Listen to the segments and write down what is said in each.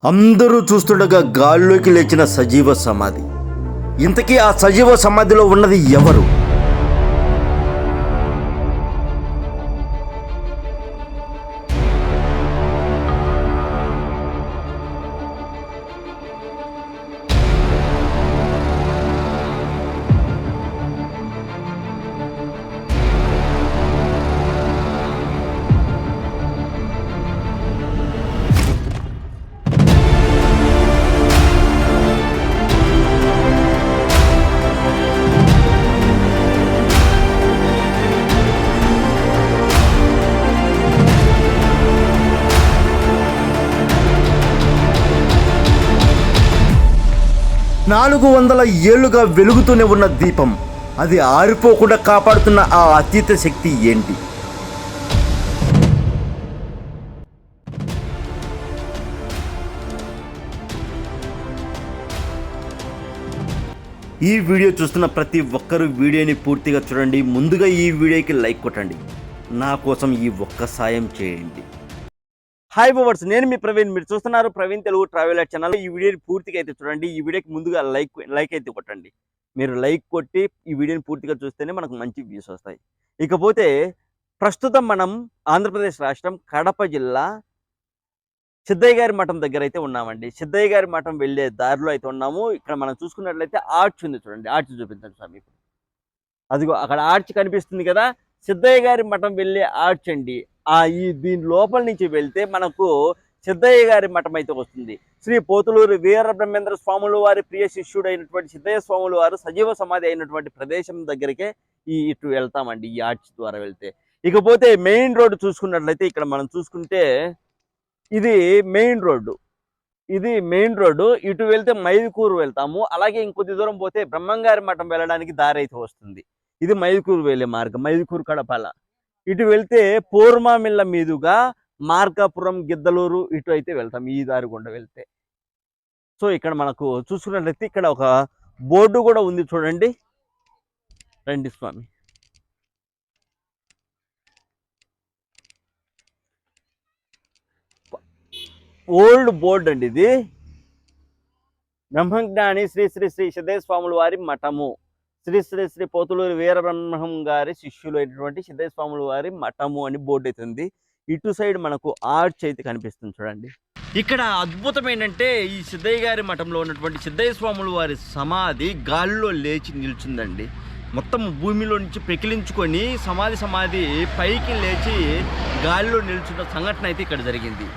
అందరూ చూస్తుండగా గాల్లోకి లేచిన సజీవ సమాధి. ఇంతకీ ఆ సజీవ సమాధిలో ఉన్నది ఎవరు? నాలుగు 400 ఏళ్లుగా వెలుగుతూనే ఉన్న దీపం, అది ఆరిపోకుండా కాపాడుతున్న ఆ అతీత శక్తి ఏంటి? ఈ వీడియో చూస్తున్న ప్రతి ఒక్కరూ వీడియోని పూర్తిగా చూడండి. ముందుగా ఈ వీడియోకి లైక్ కొట్టండి. నా కోసం ఈ ఒక్క సాయం చేయండి. హాయ్ బోవర్స్, నేను మీ ప్రవీణ్. మీరు చూస్తున్నారు ప్రవీణ్ తెలుగు ట్రావెల్ ఛానల్. ఈ వీడియోని పూర్తిగా అయితే చూడండి. ఈ వీడియోకి ముందుగా లైక్ అయితే కొట్టండి. మీరు లైక్ కొట్టి ఈ వీడియోని పూర్తిగా చూస్తేనే మనకు మంచి వ్యూస్ వస్తాయి. ఇకపోతే ప్రస్తుతం మనం ఆంధ్రప్రదేశ్ రాష్ట్రం కడప జిల్లా సిద్ధయ్య గారి మఠం దగ్గర అయితే ఉన్నామండి. సిద్ధయ్య గారి మఠం వెళ్ళే దారిలో అయితే ఉన్నాము. ఇక్కడ మనం చూసుకున్నట్లయితే ఆర్చ్ ఉంది చూడండి. ఆర్చ్ చూపించండి స్వామి. అదిగో అక్కడ ఆర్చ్ కనిపిస్తుంది కదా, సిద్ధయ్య గారి మఠం వెళ్ళే ఆర్చ్ అండి. దీని లోపల నుంచి వెళ్తే మనకు సిద్ధయ్య గారి మఠం అయితే వస్తుంది. శ్రీ పోతులూరు వీరబ్రహ్మేంద్ర స్వాములు వారి ప్రియ శిష్యుడు అయినటువంటి సిద్ధయ్య స్వాములు వారు సజీవ సమాధి అయినటువంటి ప్రదేశం దగ్గరికే ఇటు వెళ్తామండి, ఈ ఆర్చ్ ద్వారా వెళ్తే. ఇకపోతే మెయిన్ రోడ్డు చూసుకున్నట్లయితే ఇక్కడ మనం చూసుకుంటే ఇది మెయిన్ రోడ్డు. ఇటు వెళ్తే మైదుకూరు వెళ్తాము. అలాగే ఇంకొద్ది దూరం పోతే బ్రహ్మంగారి మఠం వెళ్ళడానికి దారి అయితే వస్తుంది. ఇది మైదుకూరు వెళ్ళే మార్గం, మైదుకూరు కడపల. ఇటు వెళ్తే పూర్మామిళ్ళ మీదుగా మార్కాపురం గిద్దలూరు ఇటు అయితే వెళ్తాం, ఈ దారి గుండా వెళ్తే. సో ఇక్కడ మనకు చూసుకున్నట్లయితే ఇక్కడ ఒక బోర్డు కూడా ఉంది చూడండి. రండి స్వామి. ఓల్డ్ బోర్డు అండి ఇది. బ్రహ్మజ్ఞాని శ్రీ శ్రీ శ్రీ సిద్ధయ్య స్వాముల వారి మఠము, శ్రీ శ్రీ శ్రీ పోతులూరి వీరబ్రహ్మం గారి శిష్యులు అయినటువంటి సిద్ధయ్య స్వాముల వారి మఠము అని బోర్డు అవుతుంది. ఇటు సైడ్ మనకు ఆర్చ్ అయితే కనిపిస్తుంది చూడండి. ఇక్కడ అద్భుతం ఏంటంటే ఈ సిద్ధయ్య గారి మఠంలో ఉన్నటువంటి సిద్ధయ్య స్వాముల వారి సమాధి గాలిలో లేచి నిల్చుందండి. మొత్తం భూమిలో నుంచి పెకిలించుకొని సమాధి పైకి లేచి గాలిలో నిల్చున్న సంఘటన అయితే ఇక్కడ జరిగింది.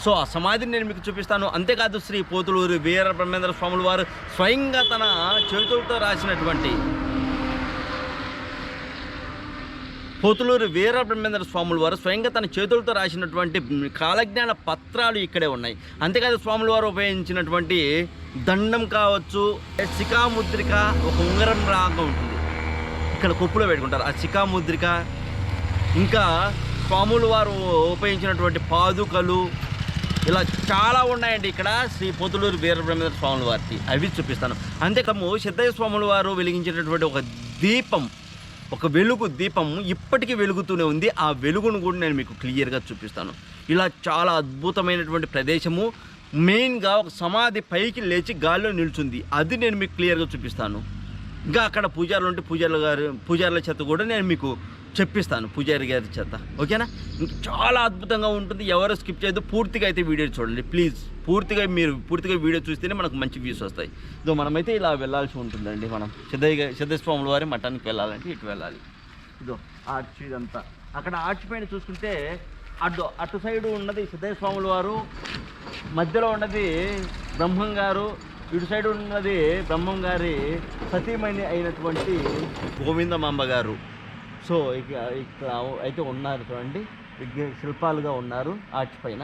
సో ఆ సమాధిని నేను మీకు చూపిస్తాను. అంతేకాదు శ్రీ పోతులూరు వీరబ్రహ్మేంద్ర స్వాముల వారు స్వయంగా తన చేతులతో రాసినటువంటి పోతులూరు వీరబ్రహ్మేంద్ర స్వాముల వారు స్వయంగా తన చేతులతో రాసినటువంటి కాలజ్ఞాన పత్రాలు ఇక్కడే ఉన్నాయి. అంతేకాదు స్వాముల వారు ఉపయోగించినటువంటి దండం కావచ్చు, శిఖాముద్రిక, ఒక ఉంగరం రాగా ఉంటుంది ఇక్కడ కొప్పులో పెట్టుకుంటారు ఆ శిఖాముద్రిక. ఇంకా స్వాముల వారు ఉపయోగించినటువంటి పాదుకలు, ఇలా చాలా ఉన్నాయండి ఇక్కడ శ్రీ పోతులూరు వీరబ్రహ్మేంద్ర స్వాముల వారికి. అవి చూపిస్తాను. అంతేకాము సిద్ధయ్య స్వాముల వారు వెలిగించినటువంటి ఒక దీపం, ఒక వెలుగు దీపం ఇప్పటికీ వెలుగుతూనే ఉంది. ఆ వెలుగును కూడా నేను మీకు క్లియర్గా చూపిస్తాను. ఇలా చాలా అద్భుతమైనటువంటి ప్రదేశము. మెయిన్గా ఒక సమాధి పైకి లేచి గాలిలో నిల్చుంది, అది నేను మీకు క్లియర్గా చూపిస్తాను. ఇంకా అక్కడ పూజారులు ఉంటే పూజారుల చేత కూడా నేను మీకు చెప్పిస్తాను, పూజారి గారి చేత. ఓకేనా? ఇంకా చాలా అద్భుతంగా ఉంటుంది. ఎవరు స్కిప్ చేయదు, పూర్తిగా అయితే వీడియో చూడండి ప్లీజ్. పూర్తిగా వీడియో చూస్తేనే మనకు మంచి వ్యూస్ వస్తాయి. ఇదో మనమైతే ఇలా వెళ్ళాల్సి ఉంటుందండి. మనం సిద్ధయ్య స్వాముల వారి మఠానికి వెళ్ళాలంటే ఇటు వెళ్ళాలి. ఇదో ఆర్చ్ ఇదంతా. అక్కడ ఆర్చ్ పైన చూసుకుంటే అటు సైడు ఉన్నది సిద్ధయ్య స్వాముల వారు, మధ్యలో ఉన్నది బ్రహ్మం గారు, ఇటు సైడ్ ఉన్నది బ్రహ్మం గారి సతీమణి అయినటువంటి గోవిందమాంబ గారు. సో ఇక్కడ అయితే ఉన్నారు చూడండి, శిల్పాలుగా ఉన్నారు ఆర్చ్ పైన.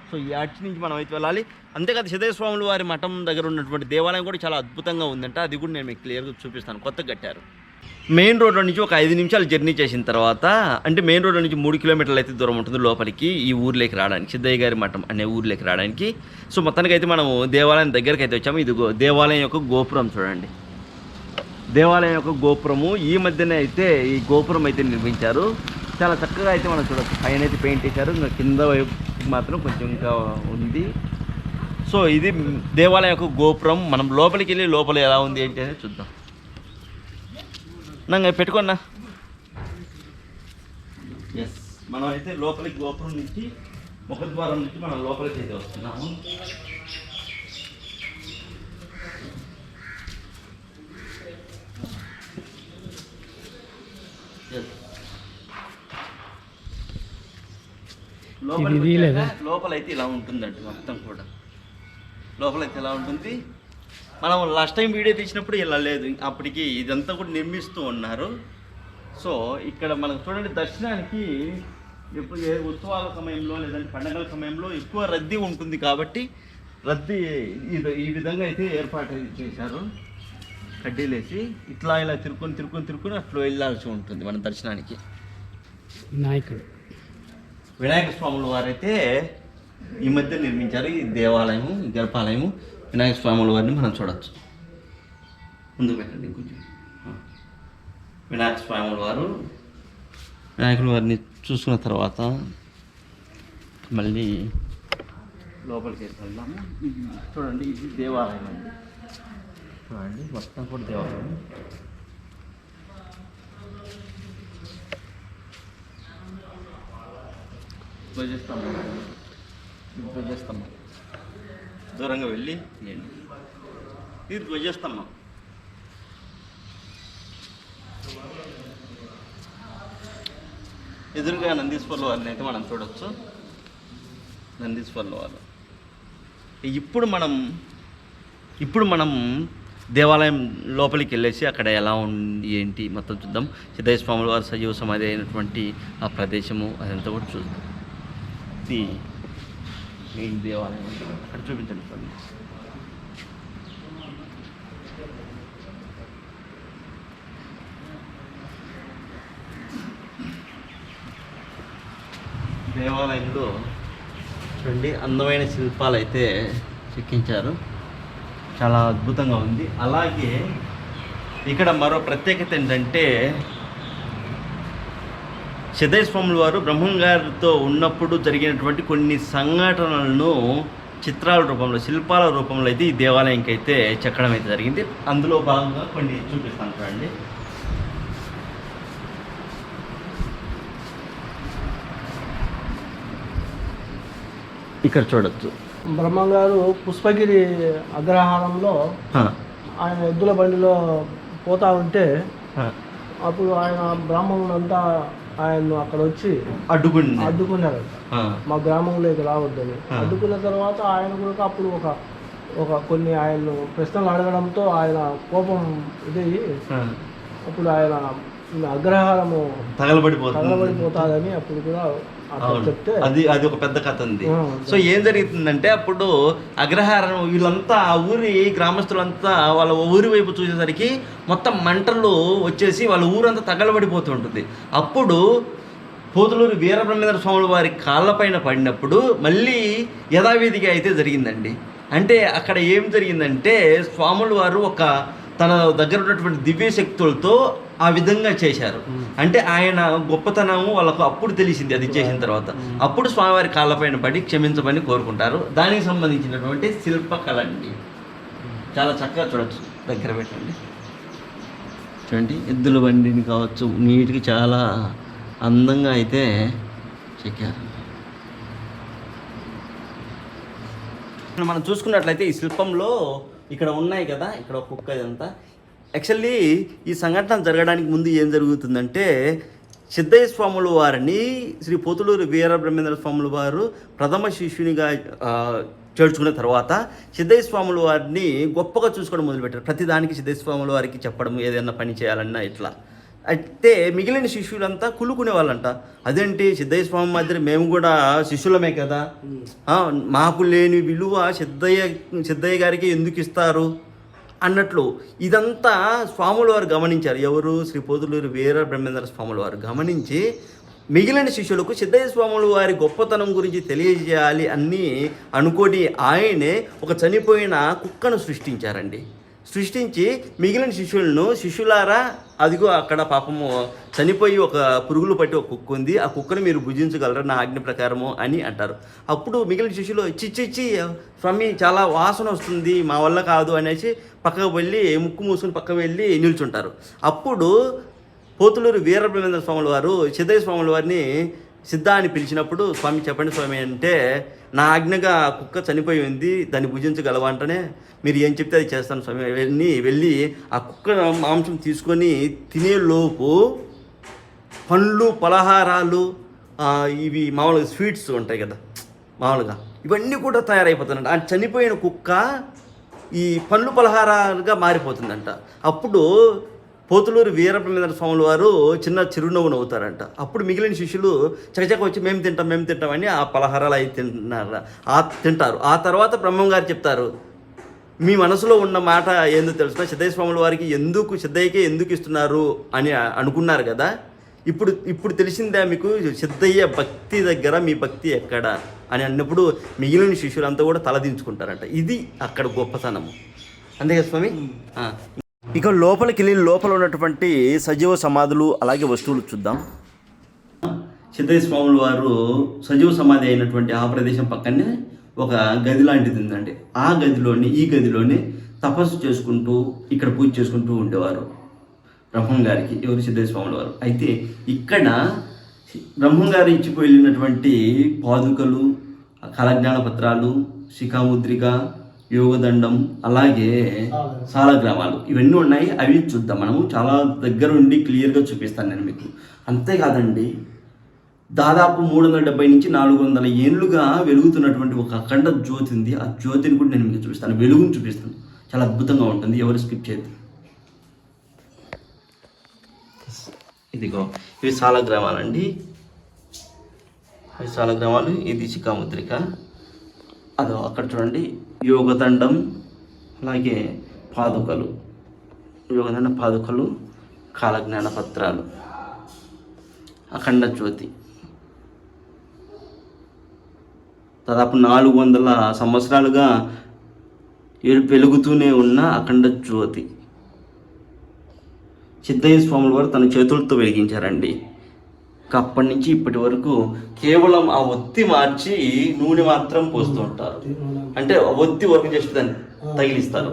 సో ఈ ఆర్చ్ నుంచి మనం అయితే వెళ్ళాలి. అంతేకాదు సిద్ధయ్య స్వాముల వారి మఠం దగ్గర ఉన్నటువంటి దేవాలయం కూడా చాలా అద్భుతంగా ఉందంట. అది కూడా నేను మీకు క్లియర్గా చూపిస్తాను. కొత్తగా కట్టారు. మెయిన్ రోడ్లో నుంచి ఒక 5 నిమిషాలు జర్నీ చేసిన తర్వాత, అంటే మెయిన్ రోడ్లో నుంచి 3 కిలోమీటర్లు అయితే దూరం ఉంటుంది లోపలికి, ఈ ఊర్లోకి రావడానికి, సిద్ధయ్య గారి మఠం అనే ఊర్లోకి రావడానికి. సో మొత్తానికి అయితే మనము దేవాలయం దగ్గరికి అయితే వచ్చాము. ఇది దేవాలయం యొక్క గోపురం చూడండి. దేవాలయం యొక్క గోపురము ఈ మధ్యనే అయితే ఈ గోపురం అయితే నిర్మించారు. చాలా చక్కగా అయితే మనం చూడొచ్చు. పైన అయితే పెయింట్ వేశారు, ఇంకా కింద వైపు మాత్రం కొంచెం ఇంకా ఉంది. సో సో ఇది దేవాలయం యొక్క గోపురం. మనం లోపలికి వెళ్ళి లోపల ఎలా ఉంది ఏంటి అనేది చూద్దాం. నంగా పెట్టుకున్నా. ఎస్, మనం అయితే లోపలికి గోపురం నుంచి ముఖద్వారం నుంచి మనం లోపలికి అయితే వస్తున్నాము. లోపలైతే ఇలా ఉంటుందండి. మొత్తం కూడా లోపలైతే ఇలా ఉంటుంది. మనం లాస్ట్ టైం వీడియో తీసినప్పుడు ఇలా లేదు, అప్పటికి ఇదంతా కూడా నిర్మిస్తూ ఉన్నారు. సో ఇక్కడ మనకు చూడండి, దర్శనానికి ఎప్పుడు ఏ ఉత్సవాల సమయంలో లేదంటే పండుగల సమయంలో ఎక్కువ రద్దీ ఉంటుంది కాబట్టి రద్దీ ఈ విధంగా అయితే ఏర్పాటు చేశారు. కడ్డీలేసి ఇట్లా ఇలా తిరుక్కొని అట్లా వెళ్ళాల్సి ఉంటుంది మన దర్శనానికి. వినాయక స్వాముల వారైతే ఈ మధ్య నిర్మించారు ఈ దేవాలయము, ఈ గర్భాలయము. వినాయక స్వాముల వారిని మనం చూడవచ్చు. ముందుకు పెట్టండి కొంచెం. వినాయక స్వాముల వారు, వినాయకుల వారిని చూసుకున్న తర్వాత మళ్ళీ లోపలికి వెళ్దాము. చూడండి, ఇది దేవాలయం అండి. చూడండి, మొత్తం కూడా దేవాలయం. ధ్వజస్తంభం దూరంగా వెళ్ళి తీయండి. ఇది ధ్వజస్తంభం. ఎదురుగా నందీశ్వర్ల వారిని అయితే మనం చూడవచ్చు. నందీశ్వర్ల వారు. ఇప్పుడు మనం దేవాలయం లోపలికి వెళ్ళేసి అక్కడ ఎలా ఉంది ఏంటి మొత్తం చూద్దాం. సిద్ధయ్య స్వాముల వారు సజీవ సమాధి అయినటువంటి ఆ ప్రదేశము అదంతా కూడా చూద్దాం. ఇది మెయిన్ దేవాలయం. అక్కడ చూపించండి. దేవాలయంలో చూడండి, అందమైన శిల్పాలు అయితే చెక్కించారు. చాలా అద్భుతంగా ఉంది. అలాగే ఇక్కడ మరో ప్రత్యేకత ఏంటంటే, సిద్ధయ్య స్వాముల వారు బ్రహ్మంగారితో ఉన్నప్పుడు జరిగినటువంటి కొన్ని సంఘటనలను చిత్రాల రూపంలో, శిల్పాల రూపంలో అయితే ఈ దేవాలయంకి అయితే చెక్కడం అయితే జరిగింది. అందులో భాగంగా కొన్ని చూపిస్తాను చూడండి. ఇక్కడ చూడొచ్చు, బ్రహ్మంగారు పుష్పగిరి అగ్రహారంలో ఆయన ఎద్దుల బండిలో పోతా ఉంటే అప్పుడు ఆయన బ్రాహ్మణులంతా ఆయన్ను అక్కడ వచ్చి అడ్డుకున్నారు. మా గ్రామంలోకి రావద్దని అడ్డుకున్న తర్వాత ఆయన కూడా అప్పుడు ఒక కొన్ని ఆయన్ను ప్రశ్నలు అడగడంతో ఆయన కోపం ఇదయ్యి అప్పుడు ఆయన అగ్రహారము తగలబడిపోతాదని అప్పుడు కూడా అది ఒక పెద్ద కథ ఉంది. సో ఏం జరుగుతుందంటే, అప్పుడు అగ్రహారం వీళ్ళంతా ఆ ఊరి గ్రామస్తులంతా వాళ్ళ ఊరి వైపు చూసేసరికి మొత్తం మంటలు వచ్చేసి వాళ్ళ ఊరంతా తగలబడిపోతుంటుంది. అప్పుడు పోతులూరు వీరబ్రహ్మేంద్ర స్వాముల వారి కాళ్ళపైన పడినప్పుడు మళ్ళీ యథావిధిగా అయితే జరిగిందండి. అంటే అక్కడ ఏం జరిగిందంటే, స్వాముల వారు తన దగ్గర ఉన్నటువంటి దివ్య శక్తులతో ఆ విధంగా చేశారు. అంటే ఆయన గొప్పతనము వాళ్ళకు అప్పుడు తెలిసింది. అది చేసిన తర్వాత అప్పుడు స్వామివారి కాళ్ళపైన పడి క్షమించమని కోరుకుంటారు. దానికి సంబంధించినటువంటి శిల్పకళ అండి. చాలా చక్కగా చూడవచ్చు. దగ్గర పెట్టండి. చూడండి, ఎద్దుల బండిని కావచ్చు, నీటికి చాలా అందంగా అయితే చెక్కారు. మనం చూసుకున్నట్లయితే ఈ శిల్పంలో ఇక్కడ ఉన్నాయి కదా, ఇక్కడ ఒక కుక్క, ఇదంతా యాక్చువల్లీ ఈ సంఘటన జరగడానికి ముందు ఏం జరుగుతుందంటే, సిద్ధయ్య స్వాముల వారిని శ్రీ పోతులూరు వీరబ్రహ్మేంద్ర స్వాముల వారు ప్రథమ శిష్యునిగా చేర్చుకున్న తర్వాత సిద్ధయ్య స్వాముల వారిని గొప్పగా చూసుకోవడం మొదలుపెట్టారు. ప్రతిదానికి సిద్ధయ్య స్వాముల వారికి చెప్పడం, ఏదైనా పని చేయాలన్నా ఇట్లా. అయితే మిగిలిన శిష్యులంతా కులుకునే వాళ్ళంట. అదేంటి, సిద్ధయ్య స్వామి మాదిరి మేము కూడా శిష్యులమే కదా, మాకు లేని విలువ సిద్ధయ్య గారికి ఎందుకు ఇస్తారు అన్నట్లు ఇదంతా స్వాముల వారు గమనించారు. ఎవరు? శ్రీ పోతులూరు వీరబ్రహ్మేంద్ర స్వాముల వారు గమనించి మిగిలిన శిష్యులకు సిద్ధయ్య స్వాముల వారి గొప్పతనం గురించి తెలియజేయాలి అని అనుకొని ఆయనే ఒక చనిపోయిన కుక్కను సృష్టించారండి. సృష్టించి మిగిలిన శిష్యులారా అదిగో అక్కడ పాపము చనిపోయి ఒక పురుగులు పట్టి ఒక కుక్క ఉంది, ఆ కుక్కను మీరు భుజించగలరా నా ఆజ్ఞ ప్రకారము అని అంటారు. అప్పుడు మిగిలిన శిష్యులు చిచ్చి స్వామి చాలా వాసన వస్తుంది, మా వల్ల కాదు అనేసి పక్కకు వెళ్ళి ముక్కు మూసుకుని పక్కకు వెళ్ళి నిల్చుంటారు. అప్పుడు పోతులూరు వీరబ్రహ్మేంద్ర స్వాముల వారు సిద్ధయ్య స్వాముల వారిని సిద్ధ అని పిలిచినప్పుడు, స్వామి చెప్పండి స్వామి అంటే, నా ఆజ్ఞగా కుక్క చనిపోయి ఉంది, దాన్ని భుజించగలవా అంటేనే, మీరు ఏం చెప్తే అది చేస్తాను స్వామి. వెళ్ళి ఆ కుక్క మాంసం తీసుకొని తినేలోపు పండ్లు పలహారాలు ఇవి మామూలుగా స్వీట్స్ ఉంటాయి కదా మామూలుగా, ఇవన్నీ కూడా తయారైపోతుందంట. ఆ చనిపోయిన కుక్క ఈ పండ్లు పలహారాలుగా మారిపోతుందంట. అప్పుడు పోతులూరు వీరబ్రహ్మేంద్ర స్వాముల వారు చిన్న చిరునవ్వు నవ్వుతారంట. అప్పుడు మిగిలిన శిష్యులు చకచక వచ్చి మేము తింటామని ఆ పలహారాలు అవి తింటారు. ఆ తర్వాత బ్రహ్మం గారు చెప్తారు, మీ మనసులో ఉన్న మాట ఏందో తెలుసునా, సిద్ధయ్య స్వాముల వారికి సిద్ధయ్యకే ఎందుకు ఇస్తున్నారు అని అనుకున్నారు కదా, ఇప్పుడు తెలిసిందా మీకు సిద్ధయ్య భక్తి దగ్గర మీ భక్తి ఎక్కడ అని అన్నప్పుడు మిగిలిన శిష్యులంతా కూడా తలదించుకుంటారంట. ఇది అక్కడ గొప్పతనము. అంతే కదా స్వామి. ఇక లోపలికి వెళ్ళి లోపల ఉన్నటువంటి సజీవ సమాధులు అలాగే వస్తువులు చూద్దాం. సిద్ధయ్య స్వాముల వారు సజీవ సమాధి అయినటువంటి ఆ ప్రదేశం పక్కనే ఒక గది లాంటిది ఉందండి. ఈ గదిలోనే తపస్సు చేసుకుంటూ ఇక్కడ పూజ చేసుకుంటూ ఉండేవారు బ్రహ్మం గారికి, ఎవరు సిద్ధయ్య స్వాముల వారు. అయితే ఇక్కడ బ్రహ్మం గారు ఇచ్చిపోయి వెళ్ళినటువంటి పాదుకలు, కాలజ్ఞాన పత్రాలు, శిఖాముద్రిక, యోగదండం అలాగే సాలగ్రామాలు ఇవన్నీ ఉన్నాయి. అవి చూద్దాం. మనము చాలా దగ్గర ఉండి క్లియర్గా చూపిస్తాను నేను మీకు. అంతేకాదండి, దాదాపు 370 నుంచి 400 ఏళ్ళుగా వెలుగుతున్నటువంటి ఒక అఖండ జ్యోతి ఉంది. ఆ జ్యోతిని కూడా నేను మీకు చూపిస్తాను, వెలుగును చూపిస్తాను. చాలా అద్భుతంగా ఉంటుంది. ఎవరు స్కిప్ చేయదు. ఇదిగో ఇవి సాలగ్రామాలండి. ఇవి సాలగ్రామాలు, ఇది శిఖాముద్రిక. అదో అక్కడ చూడండి యోగదండం అలాగే పాదుకలు, యోగదండ పాదుకలు, కాలజ్ఞాన పత్రాలు, అఖండ జ్యోతి. దాదాపు 400 సంవత్సరాలుగా వెలుగుతూనే ఉన్న అఖండ జ్యోతి సిద్ధయ్య స్వాముల వారు తన చేతులతో వెలిగించారండి. అప్పటి నుంచి ఇప్పటి వరకు కేవలం ఆ ఒత్తి మార్చి నూనె మాత్రం పోస్తూ ఉంటారు. అంటే ఒత్తి వరకు జస్ట్ దాన్ని తగిలిస్తారు.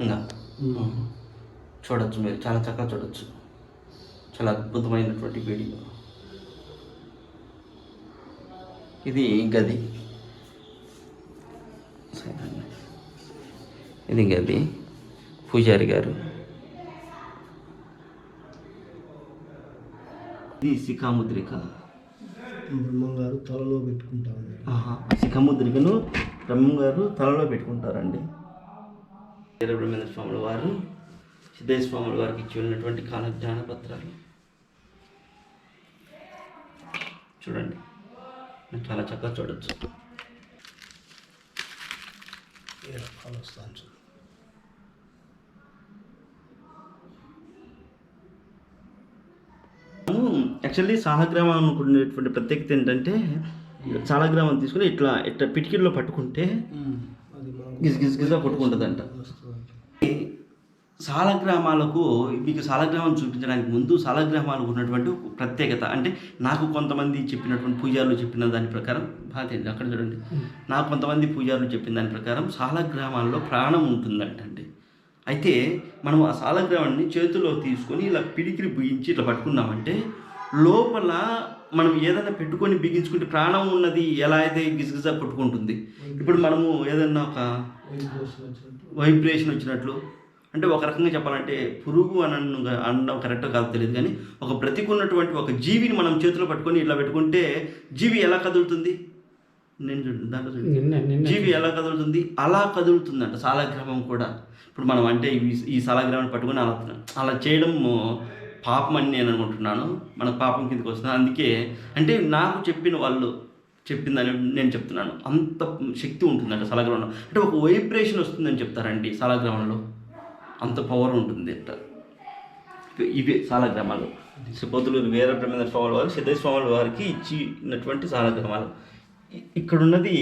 ఇంకా చూడొచ్చు, మీరు చాలా చక్కగా చూడొచ్చు. చాలా అద్భుతమైనటువంటి వీడియో. ఇది గది, ఇది గది, పూజారి గారు. ఇది శిఖాముద్రిక, బ్రహ్మం గారు తలలో పెట్టుకుంటారు. శిఖాముద్రికను బ్రహ్మం గారు తలలో పెట్టుకుంటారండి. వీరబ్రహ్మేంద్ర స్వాముల వారు సిద్ధయ్య స్వాముల వారికి ఇచ్చి ఉన్నటువంటి కాలజ్ఞాన పత్రాలు చూడండి, చాలా చక్కగా చూడొచ్చు. యాక్చువల్లీ సాలగ్రామం అనుకునేటువంటి ప్రత్యేకత ఏంటంటే, సాలగ్రామం తీసుకుని ఇట్లా పిటికిల్లో పట్టుకుంటే గిజగిజగా కొట్టుకుంటుందంట. సాలగ్రామాలకు మీకు సాలగ్రామం చూపించడానికి ముందు సాలగ్రామాలకు ఉన్నటువంటి ప్రత్యేకత అంటే, నాకు కొంతమంది చెప్పినటువంటి పూజారులు చెప్పిన దాని ప్రకారం అక్కడ చూడండి, నాకు కొంతమంది పూజారులు చెప్పిన దాని ప్రకారం సాలగ్రామాల్లో ప్రాణం ఉంటుందంటండి. అయితే మనం ఆ సాలగ్రామాన్ని చేతిలో తీసుకొని ఇలా పిడికిలి బిగించి ఇట్లా పట్టుకున్నామంటే లోపల మనం ఏదైనా పెట్టుకొని బిగించుకుంటే ప్రాణం ఉన్నది ఎలా అయితే గిజగిజా కొట్టుకుంటుంది. ఇప్పుడు మనము ఏదన్నా ఒక వైబ్రేషన్ వచ్చినట్లు, అంటే ఒక రకంగా చెప్పాలంటే పురుగు అనడం కరెక్ట్గా కాదు తెలియదు కానీ, ఒక బ్రతికున్నటువంటి ఒక జీవిని మనం చేతిలో పట్టుకొని ఇట్లా పెట్టుకుంటే జీవి ఎలా కదులుతుంది, జీవి ఎలా కదులుతుంది అలా కదులుతుందంట సాలగ్రామం కూడా. ఇప్పుడు మనం అంటే ఈ సాలగ్రామాన్ని పట్టుకొని అలా చేయడం పాపం అని నేను అనుకుంటున్నాను. మన పాపం కిందకి వస్తుంది. అందుకే అంటే నాకు చెప్పిన వాళ్ళు చెప్పిందని నేను చెప్తున్నాను. అంత శక్తి ఉంటుందంట సాలగ్రామంలో. అంటే ఒక వైబ్రేషన్ వస్తుందని చెప్తారండి సాలగ్రామంలో, అంత పవర్ ఉంటుంది అంట. ఇవే సాలగ్రామాలు. పోతులూరు వీరబ్రహ్మేంద్ర స్వాముల వారు సిద్ధయ్య స్వాముల వారికి ఇచ్చినటువంటి సాలగ్రామాలు. ఇక్కడున్నది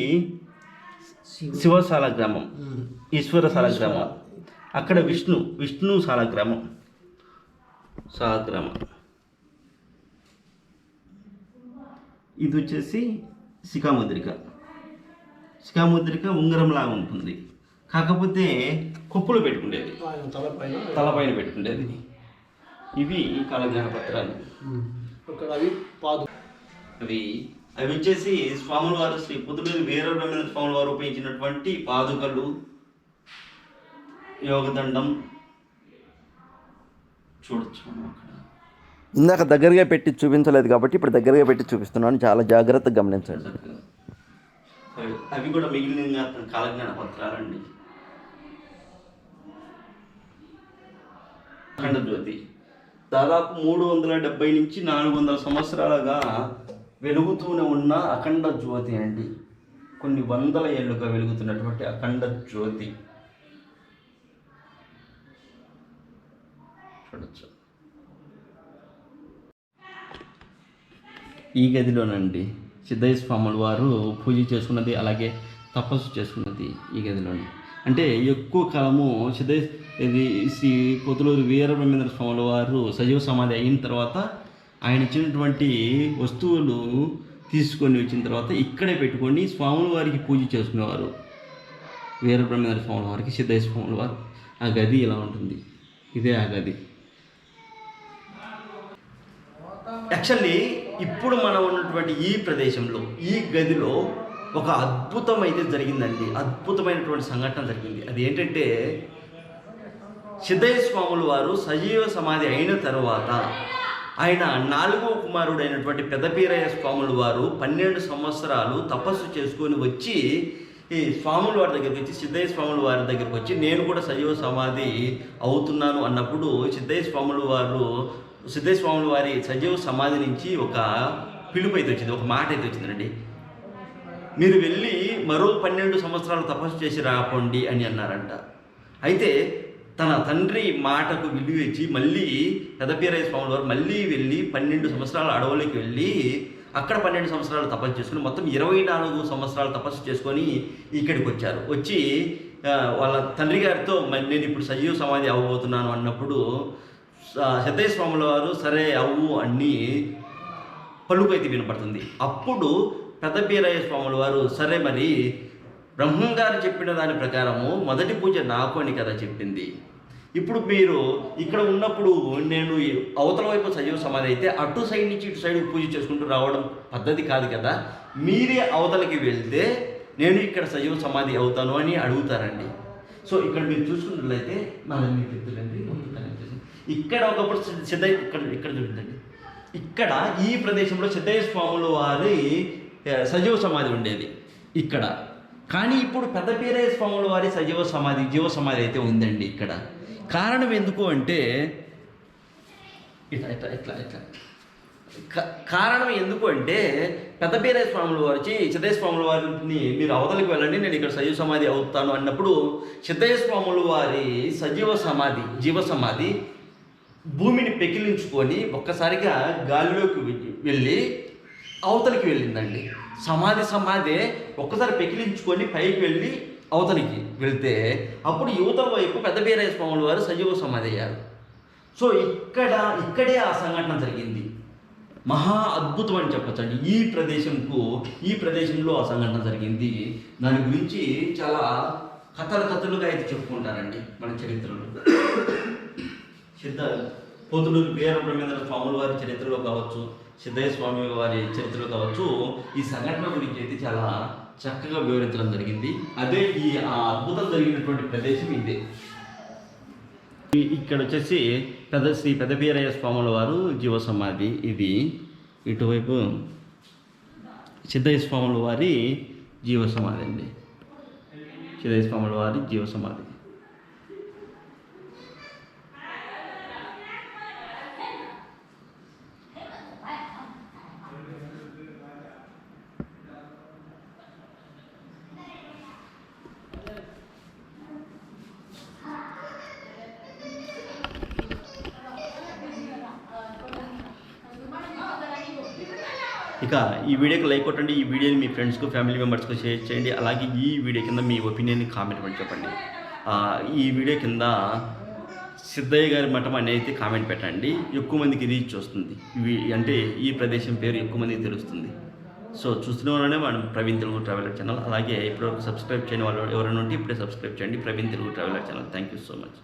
శివశాల గ్రామం, ఈశ్వరశాల గ్రామం. అక్కడ విష్ణు శాలగ్రామం. ఇది వచ్చేసి శిఖాముద్రిక ఉంగరంలాగా ఉంటుంది, కాకపోతే కొప్పులో పెట్టుకునేది, తలపైన పెట్టుకునేది. ఇవి కాలజ్ఞాన పత్రాలు. అవి వచ్చేసి స్వాముల వారు శ్రీ పొద్దుటూరి వీరబ్రహ్మేంద్ర స్వాముల వారు ఉపయోగించినటువంటి పాదుకలు, యోగదండం చూడొచ్చు. ఇందాక దగ్గరగా పెట్టి చూపించలేదు కాబట్టి ఇప్పుడు దగ్గరగా పెట్టి చూపిస్తున్నాను, చాలా జాగ్రత్తగా గమనించండి. అవి కూడా మిగిలిన కాలజ్ఞాన పత్రాలండి. అఖండ జ్యోతి దాదాపు 370 నుంచి 400 సంవత్సరాలుగా వెలుగుతూనే ఉన్న అఖండ జ్యోతి అండి. కొన్ని వందల ఏళ్ళుగా వెలుగుతున్నటువంటి అఖండ జ్యోతి చూడొచ్చు. ఈ గదిలోనండి సిద్ధయ్య స్వాముల వారు పూజ చేసుకున్నది, అలాగే తపస్సు చేసుకున్నది ఈ గదిలోనే. అంటే ఎక్కువ కాలము ఇది శ్రీ పొద్దుటూరి వీరబ్రహ్మేంద్ర స్వాముల వారు సజీవ సమాధి అయిన తర్వాత ఆయన ఇచ్చినటువంటి వస్తువులు తీసుకొని వచ్చిన తర్వాత ఇక్కడే పెట్టుకొని స్వాముల వారికి పూజ చేసుకునేవారు. వీరబ్రహ్మేంద్ర స్వాముల వారికి సిద్ధయ్య స్వాముల వారు. ఆ గది ఇలా ఉంటుంది, ఇదే ఆ గది. యాక్చువల్లీ ఇప్పుడు మనం ఉన్నటువంటి ఈ ప్రదేశంలో, ఈ గదిలో ఒక అద్భుతం అయితే జరిగిందండి. అద్భుతమైనటువంటి సంఘటన జరిగింది. అది ఏంటంటే, సిద్ధయ్య స్వాముల వారు సజీవ సమాధి అయిన తర్వాత ఆయన 4వ కుమారుడైనటువంటి పెదపీరయ్య స్వాముల వారు 12 సంవత్సరాలు తపస్సు చేసుకొని వచ్చి ఈ స్వాముల వారి దగ్గరికి వచ్చి, సిద్ధయ్య స్వాముల వారి దగ్గరికి వచ్చి, నేను కూడా సజీవ సమాధి అవుతున్నాను అన్నప్పుడు సిద్ధయ్య స్వాముల వారి సజీవ సమాధి నుంచి ఒక పిలుపు అయితే వచ్చింది, ఒక మాట అయితే వచ్చిందండి. మీరు వెళ్ళి మరో 12 సంవత్సరాలు తపస్సు చేసి రాకండి అని అన్నారంట. అయితే తన తండ్రి మాటకు విలువ ఇచ్చి మళ్ళీ పెదపీరయ్య స్వాముల వారు మళ్ళీ వెళ్ళి 12 సంవత్సరాల అడవులకి వెళ్ళి అక్కడ 12 సంవత్సరాలు తపస్సు చేసుకుని మొత్తం 24 సంవత్సరాలు తపస్సు చేసుకొని ఇక్కడికి వచ్చారు. వచ్చి వాళ్ళ తండ్రి గారితో నేను ఇప్పుడు సజీవ సమాధి అవ్వబోతున్నాను అన్నప్పుడు సిద్ధయ్య స్వాముల వారు సరే అవ్వు అని పలుకైతే వినపడుతుంది. అప్పుడు పెదపీరయ్య స్వాముల వారు సరే మరి బ్రహ్మంగారు చెప్పిన దాని ప్రకారము మొదటి పూజ నాకు అని కదా చెప్పింది. ఇప్పుడు మీరు ఇక్కడ ఉన్నప్పుడు నేను అవతల వైపు సజీవ సమాధి అయితే అటు సైడ్ నుంచి ఇటు సైడ్ పూజ చేసుకుంటూ రావడం పద్ధతి కాదు కదా, మీరే అవతలకి వెళ్తే నేను ఇక్కడ సజీవ సమాధి అవుతాను అని అడుగుతారండి. సో ఇక్కడ మీరు చూసుకున్నట్లయితే మీకు చెప్తుందండి, ఇక్కడ ఒకప్పుడు సిద్ధయ్య ఇక్కడ చూడండి, ఇక్కడ ఈ ప్రదేశంలో సిద్ధయ్య స్వాముల వారి సజీవ సమాధి ఉండేది ఇక్కడ. కానీ ఇప్పుడు పెదపీరయ్య స్వాముల వారి జీవ సమాధి అయితే ఉందండి ఇక్కడ. కారణం ఎందుకు అంటే కారణం ఎందుకు అంటే పెదపీరయ్య స్వాముల వారికి సిద్ధయ్య స్వాముల వారిని మీరు అవతలికి వెళ్ళండి, నేను ఇక్కడ సజీవ సమాధి అవుతాను అన్నప్పుడు సిద్ధయ్య స్వాముల వారి జీవ సమాధి భూమిని పెకిలించుకొని ఒక్కసారిగా గాలిలోకి వెళ్ళి అవతలికి వెళ్ళిందండి. సమాధి ఒక్కసారి పెకిలించుకొని పైకి వెళ్ళి అవతలికి వెళ్తే అప్పుడు యువతల వైపు పెదపీరయ్య స్వాముల వారు సజీవ సమాధి అయ్యారు. సో ఇక్కడే ఆ సంఘటన జరిగింది. మహా అద్భుతం అని చెప్పచ్చండి. ఈ ప్రదేశంలో ఆ సంఘటన జరిగింది. దాని గురించి చాలా కథలుగా అయితే చెప్పుకుంటారండి మన చరిత్రలో. పొద్దుటూరి వీరబ్రహ్మేంద్ర స్వాముల వారి చరిత్రలో కావచ్చు, సిద్ధయ్య స్వామి వారి చరిత్రలో కావచ్చు, ఈ సంఘటన గురించి అయితే చాలా చక్కగా వివరించడం జరిగింది. అదే ఆ అద్భుతం జరిగినటువంటి ప్రదేశం ఇదే. ఇక్కడ వచ్చేసి శ్రీ పెదపీరయ్య స్వాముల వారు జీవ సమాధి ఇది. ఇటువైపు సిద్ధయ్య స్వాముల వారి జీవ సమాధి అండి. సిద్ధయ్య స్వాముల వారి జీవ సమాధి. ఇక ఇక ఈ వీడియోకి లైక్ కొట్టండి, ఈ వీడియోని మీ ఫ్రెండ్స్కు ఫ్యామిలీ మెంబర్స్కు షేర్ చేయండి. అలాగే ఈ వీడియో కింద మీ ఒపీనియన్ని కామెంట్ అని చెప్పండి. ఈ వీడియో కింద సిద్ధయ్య గారి మఠం అనేది కామెంట్ పెట్టండి, ఎక్కువ మందికి రీచ్ వస్తుంది. అంటే ఈ ప్రదేశం పేరు ఎక్కువ మందికి తెలుస్తుంది. సో చూస్తున్న వాళ్ళనే మనం ప్రవీణ్ తెలుగు ట్రావెలర్ ఛానల్. అలాగే ఇప్పటివరకు సబ్స్క్రైబ్ చేయని వాళ్ళు ఎవరైనా ఉంటే ఇప్పుడే సబ్స్క్రైబ్ చేయండి Praveen Telugu traveller channel. Thank you so much.